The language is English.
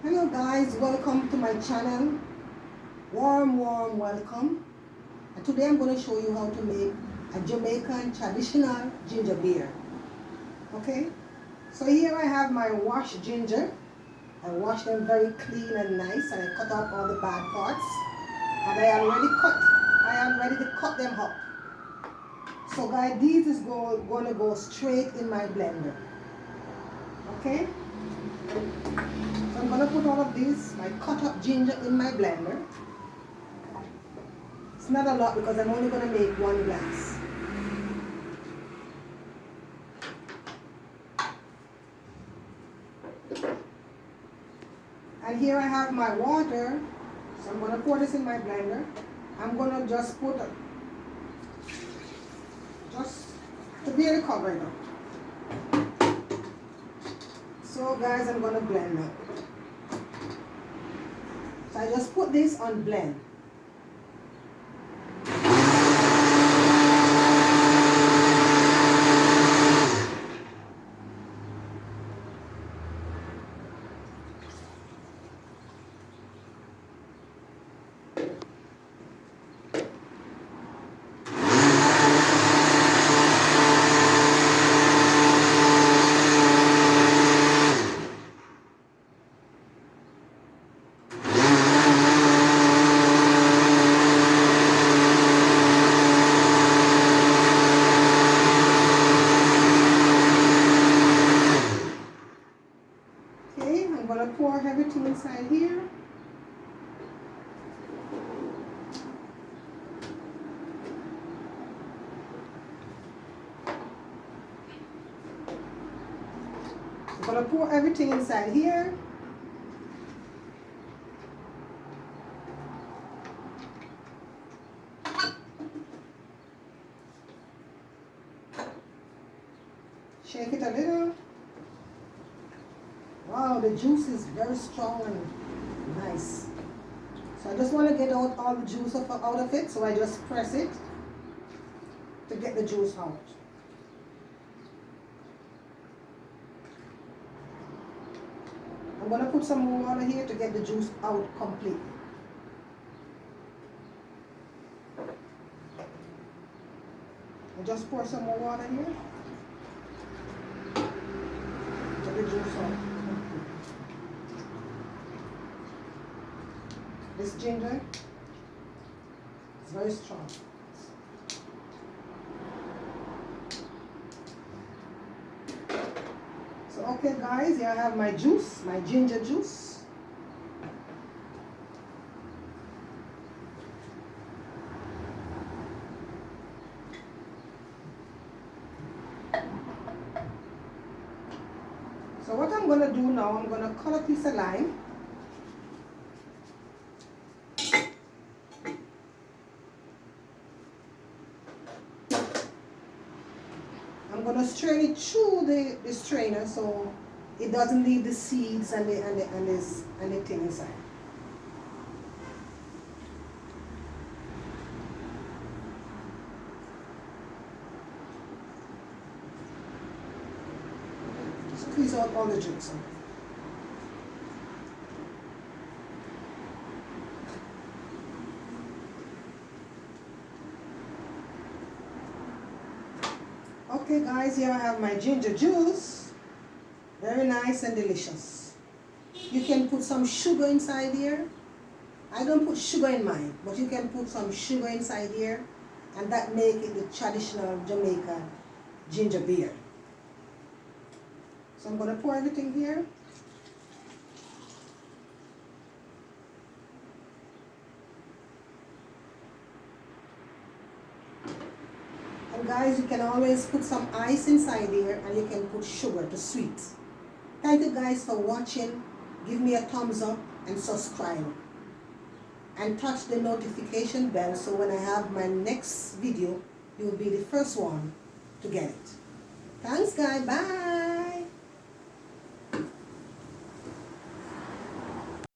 Hello guys, welcome to my channel. Warm welcome. And today I'm going to show you how to make a Jamaican traditional ginger beer. Okay, so here I have my washed ginger. I washed them very clean and nice, and I cut off all the bad parts. And I am ready to cut them up. So guys, these is going to go straight in my blender. Okay. So I'm going to put all of this, my cut up ginger, in my blender. It's not a lot because I'm only going to make 1 glass. And here I have my water. So I'm going to pour this in my blender. I'm going to just put just to barely cover it up. So guys, I'm going to blend now. So I just put this on blend. I'm going to pour everything inside here. I'm going to pour everything inside here. Shake it a little. Wow, the juice is very strong and nice. So I just want to get out all the juice out of it, so I just press it to get the juice out. I'm going to put some more water here to get the juice out completely. I'll just pour some more water here. Get the juice out. This ginger is very strong. So okay guys, here I have my juice, my ginger juice. So what I'm going to do now, I'm going to cut a piece of lime. I'm going to strain it through the strainer so it doesn't leave the seeds and the thing inside. Squeeze out all the juice. Okay guys, here I have my ginger juice. Very nice and delicious. You can put some sugar inside here. I don't put sugar in mine, but you can put some sugar inside here, and that make it the traditional Jamaican ginger beer. So I'm going to pour everything here. And guys, you can always put some ice inside here, and you can put sugar to sweet. Thank you guys for watching. Give me a thumbs up and subscribe. And touch the notification bell so when I have my next video, you will be the first one to get it. Thanks guys, bye.